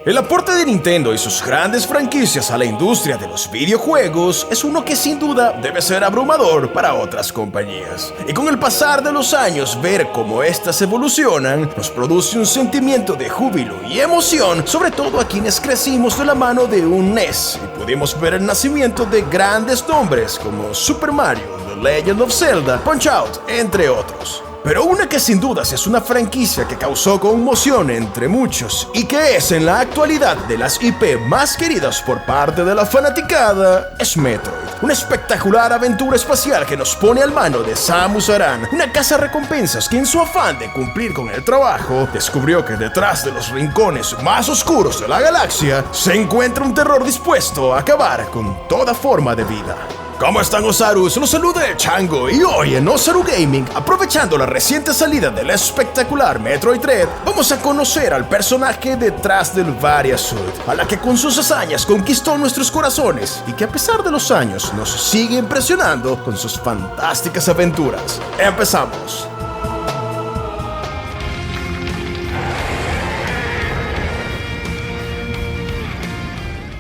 El aporte de Nintendo y sus grandes franquicias a la industria de los videojuegos es uno que sin duda debe ser abrumador para otras compañías. Y con el pasar de los años, ver cómo estas evolucionan nos produce un sentimiento de júbilo y emoción, sobre todo a quienes crecimos de la mano de un NES y pudimos ver el nacimiento de grandes nombres como Super Mario, The Legend of Zelda, Punch-Out, entre otros. Pero una que sin dudas es una franquicia que causó conmoción entre muchos y que es en la actualidad de las IP más queridas por parte de la fanaticada es Metroid. Una espectacular aventura espacial que nos pone al mano de Samus Aran, una cazarrecompensas que en su afán de cumplir con el trabajo descubrió que detrás de los rincones más oscuros de la galaxia se encuentra un terror dispuesto a acabar con toda forma de vida. ¿Cómo están, Osarus? Los saluda el Chango y hoy en Osaru Gaming, aprovechando la reciente salida del espectacular Metroid Dread, vamos a conocer al personaje detrás del Varia Suit, a la que con sus hazañas conquistó nuestros corazones y que a pesar de los años nos sigue impresionando con sus fantásticas aventuras. ¡Empezamos!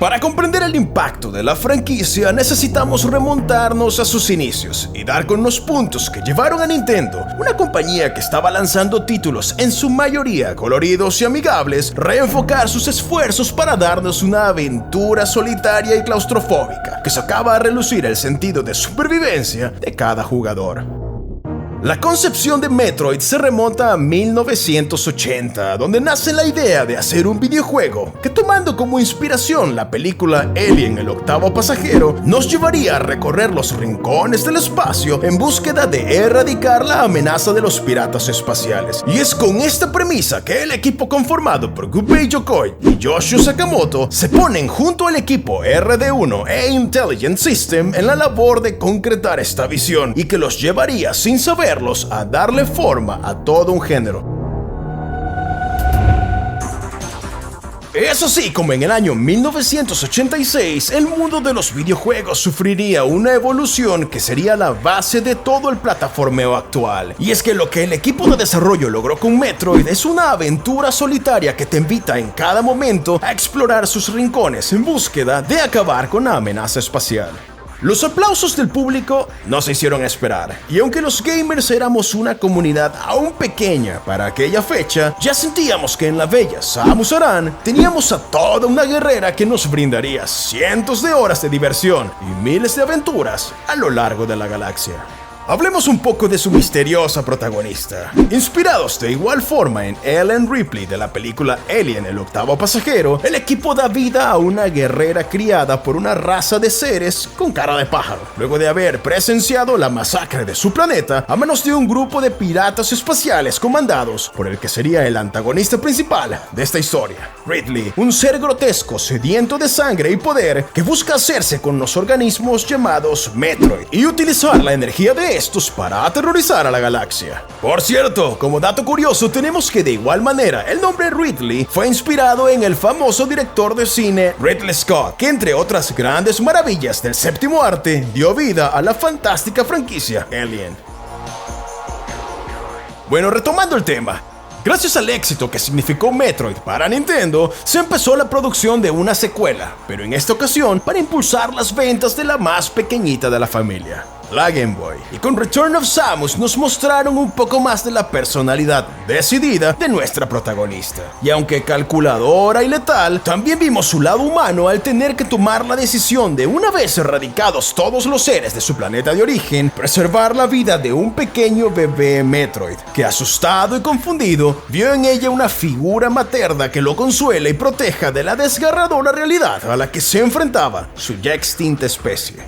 Para comprender el impacto de la franquicia necesitamos remontarnos a sus inicios y dar con los puntos que llevaron a Nintendo, una compañía que estaba lanzando títulos en su mayoría coloridos y amigables, reenfocar sus esfuerzos para darnos una aventura solitaria y claustrofóbica que sacaba a relucir el sentido de supervivencia de cada jugador. La concepción de Metroid se remonta a 1980, donde nace la idea de hacer un videojuego que, tomando como inspiración la película Alien, el octavo pasajero, nos llevaría a recorrer los rincones del espacio en búsqueda de erradicar la amenaza de los piratas espaciales. Y es con esta premisa que el equipo conformado por Gunpei Yokoi y Yoshio Sakamoto se ponen junto al equipo RD1 e Intelligent System en la labor de concretar esta visión y que los llevaría sin saber a darle forma a todo un género. Eso sí, como en el año 1986, el mundo de los videojuegos sufriría una evolución que sería la base de todo el plataformeo actual. Y es que lo que el equipo de desarrollo logró con Metroid es una aventura solitaria que te invita en cada momento a explorar sus rincones en búsqueda de acabar con la amenaza espacial. Los aplausos del público no se hicieron esperar, y aunque los gamers éramos una comunidad aún pequeña para aquella fecha, ya sentíamos que en la bella Samus Aran teníamos a toda una guerrera que nos brindaría cientos de horas de diversión y miles de aventuras a lo largo de la galaxia. Hablemos un poco de su misteriosa protagonista. Inspirados de igual forma en Ellen Ripley de la película Alien, el octavo pasajero, el equipo da vida a una guerrera criada por una raza de seres con cara de pájaro, luego de haber presenciado la masacre de su planeta a manos de un grupo de piratas espaciales comandados por el que sería el antagonista principal de esta historia, Ridley, un ser grotesco sediento de sangre y poder que busca hacerse con los organismos llamados Metroid y utilizar la energía de estos para aterrorizar a la galaxia. Por cierto, como dato curioso, tenemos que de igual manera el nombre Ridley fue inspirado en el famoso director de cine Ridley Scott, que entre otras grandes maravillas del séptimo arte dio vida a la fantástica franquicia Alien. Bueno, retomando el tema. Gracias al éxito que significó Metroid para Nintendo, se empezó la producción de una secuela, pero en esta ocasión para impulsar las ventas de la más pequeñita de la familia, la Game Boy. Y con Return of Samus nos mostraron un poco más de la personalidad decidida de nuestra protagonista. Y aunque calculadora y letal, también vimos su lado humano al tener que tomar la decisión de, una vez erradicados todos los seres de su planeta de origen, preservar la vida de un pequeño bebé Metroid, que asustado y confundido, vio en ella una figura materna que lo consuela y proteja de la desgarradora realidad a la que se enfrentaba su ya extinta especie.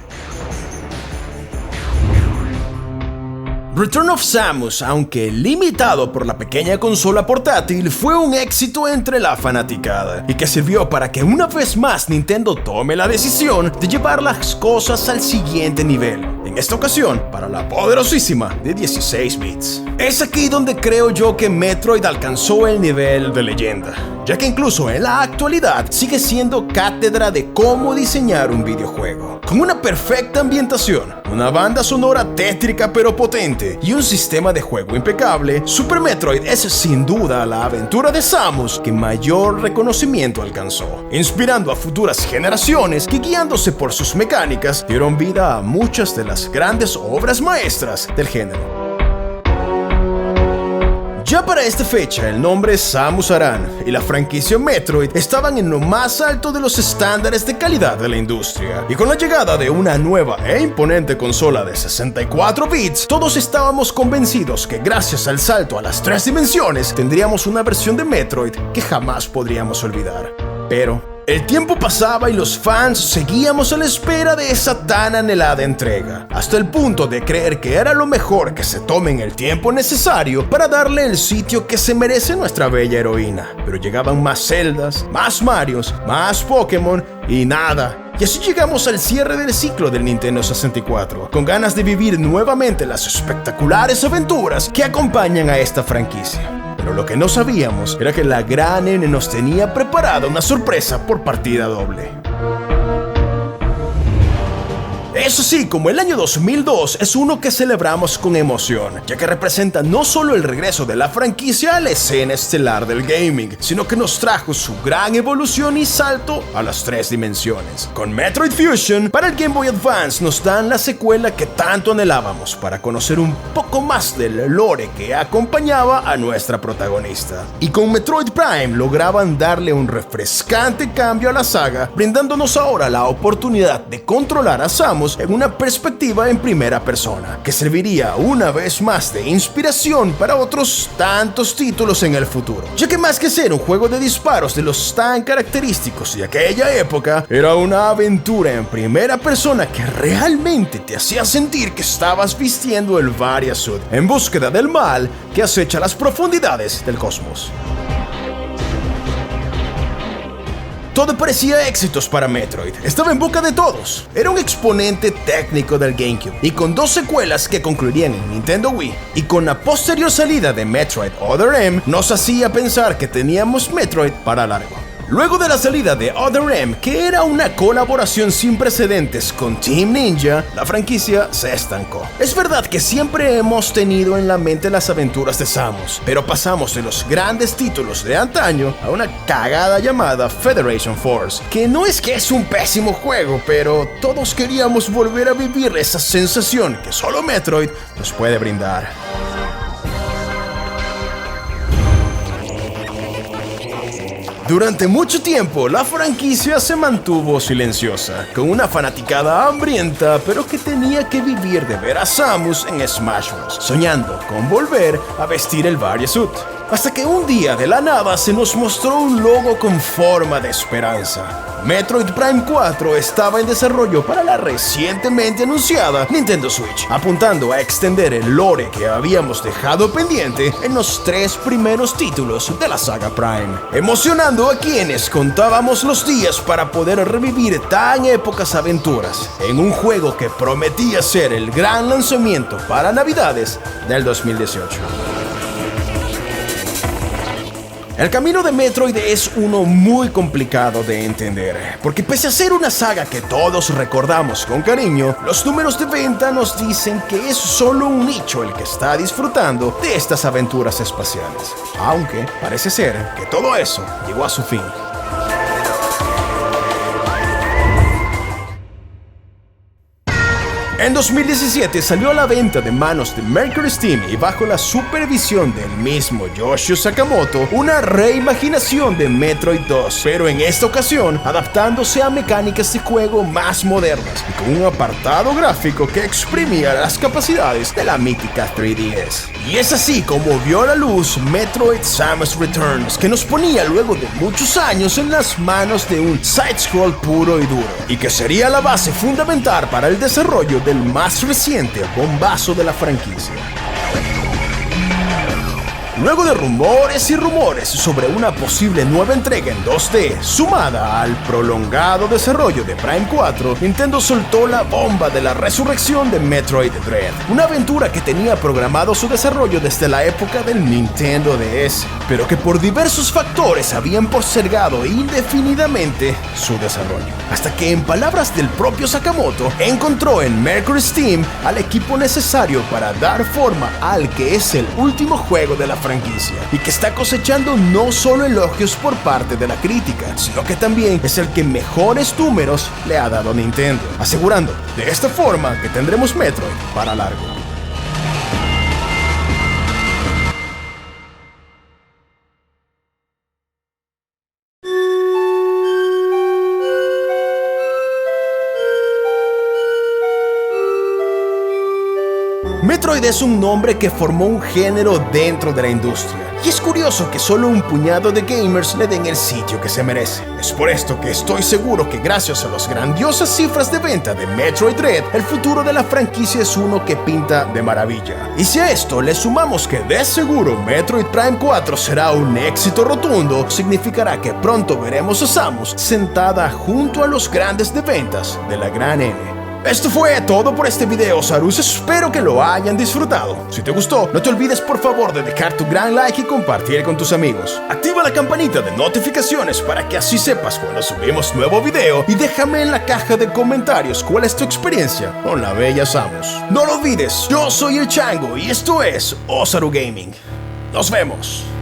Return of Samus, aunque limitado por la pequeña consola portátil, fue un éxito entre la fanaticada y que sirvió para que una vez más Nintendo tome la decisión de llevar las cosas al siguiente nivel, en esta ocasión para la poderosísima de 16 bits. Es aquí donde creo yo que Metroid alcanzó el nivel de leyenda, ya que incluso en la actualidad sigue siendo cátedra de cómo diseñar un videojuego. Con una perfecta ambientación, una banda sonora tétrica pero potente excelente y un sistema de juego impecable, Super Metroid es sin duda la aventura de Samus que mayor reconocimiento alcanzó, inspirando a futuras generaciones que, guiándose por sus mecánicas, dieron vida a muchas de las grandes obras maestras del género. Ya para esta fecha, el nombre Samus Aran y la franquicia Metroid estaban en lo más alto de los estándares de calidad de la industria. Y con la llegada de una nueva e imponente consola de 64 bits, todos estábamos convencidos que gracias al salto a las 3 dimensiones, tendríamos una versión de Metroid que jamás podríamos olvidar. Pero el tiempo pasaba y los fans seguíamos a la espera de esa tan anhelada entrega, hasta el punto de creer que era lo mejor que se tomen el tiempo necesario para darle el sitio que se merece nuestra bella heroína. Pero llegaban más Zeldas, más Marios, más Pokémon y nada. Y así llegamos al cierre del ciclo del Nintendo 64, con ganas de vivir nuevamente las espectaculares aventuras que acompañan a esta franquicia. Pero lo que no sabíamos era que la gran N nos tenía preparada una sorpresa por partida doble. Eso sí, como el año 2002 es uno que celebramos con emoción, ya que representa no solo el regreso de la franquicia a la escena estelar del gaming, sino que nos trajo su gran evolución y salto a las 3 dimensiones. Con Metroid Fusion, para el Game Boy Advance nos dan la secuela que tanto anhelábamos para conocer un poco más del lore que acompañaba a nuestra protagonista. Y con Metroid Prime lograban darle un refrescante cambio a la saga, brindándonos ahora la oportunidad de controlar a Samus en una perspectiva en primera persona, que serviría una vez más de inspiración para otros tantos títulos en el futuro, ya que más que ser un juego de disparos de los tan característicos de aquella época, era una aventura en primera persona que realmente te hacía sentir que estabas vistiendo el Varia Suit en búsqueda del mal que acecha las profundidades del cosmos. Todo parecía éxitos para Metroid, estaba en boca de todos, era un exponente técnico del GameCube, y con 2 secuelas que concluirían en Nintendo Wii, y con la posterior salida de Metroid Other M, nos hacía pensar que teníamos Metroid para largo. Luego de la salida de Other M, que era una colaboración sin precedentes con Team Ninja, la franquicia se estancó. Es verdad que siempre hemos tenido en la mente las aventuras de Samus, pero pasamos de los grandes títulos de antaño a una cagada llamada Federation Force, que no es que es un pésimo juego, pero todos queríamos volver a vivir esa sensación que solo Metroid nos puede brindar. Durante mucho tiempo, la franquicia se mantuvo silenciosa, con una fanaticada hambrienta, pero que tenía que vivir de ver a Samus en Smash Bros., soñando con volver a vestir el Varia Suit. Hasta que un día de la nada se nos mostró un logo con forma de esperanza. Metroid Prime 4 estaba en desarrollo para la recientemente anunciada Nintendo Switch, apuntando a extender el lore que habíamos dejado pendiente en los 3 primeros títulos de la saga Prime, emocionando a quienes contábamos los días para poder revivir tan épocas aventuras en un juego que prometía ser el gran lanzamiento para Navidades del 2018. El camino de Metroid es uno muy complicado de entender, porque pese a ser una saga que todos recordamos con cariño, los números de venta nos dicen que es solo un nicho el que está disfrutando de estas aventuras espaciales, aunque parece ser que todo eso llegó a su fin. En 2017 salió a la venta de manos de Mercury Steam y bajo la supervisión del mismo Yoshio Sakamoto una reimaginación de Metroid 2, pero en esta ocasión adaptándose a mecánicas de juego más modernas y con un apartado gráfico que exprimía las capacidades de la mítica 3DS. Y es así como vio a la luz Metroid Samus Returns, que nos ponía luego de muchos años en las manos de un side-scroll puro y duro, y que sería la base fundamental para el desarrollo del más reciente bombazo de la franquicia. Luego de rumores y rumores sobre una posible nueva entrega en 2D, sumada al prolongado desarrollo de Prime 4, Nintendo soltó la bomba de la resurrección de Metroid Dread, una aventura que tenía programado su desarrollo desde la época del Nintendo DS, pero que por diversos factores habían postergado indefinidamente su desarrollo. hasta que en palabras del propio Sakamoto, encontró en Mercury Steam al equipo necesario para dar forma al que es el último juego de la franquicia, y que está cosechando no solo elogios por parte de la crítica, sino que también es el que mejores números le ha dado a Nintendo, asegurando de esta forma que tendremos Metroid para largo. Metroid es un nombre que formó un género dentro de la industria, y es curioso que solo un puñado de gamers le den el sitio que se merece. Es por esto que estoy seguro que gracias a las grandiosas cifras de venta de Metroid Dread, el futuro de la franquicia es uno que pinta de maravilla. Y si a esto le sumamos que de seguro Metroid Prime 4 será un éxito rotundo, significará que pronto veremos a Samus sentada junto a los grandes de ventas de la gran N. Esto fue todo por este video, Sarus. Espero que lo hayan disfrutado. Si te gustó, no te olvides por favor de dejar tu gran like y compartir con tus amigos. Activa la campanita de notificaciones para que así sepas cuando subimos nuevo video, y déjame en la caja de comentarios cuál es tu experiencia con la bella Samus. No lo olvides, yo soy el Chango y esto es Osaru Gaming. Nos vemos.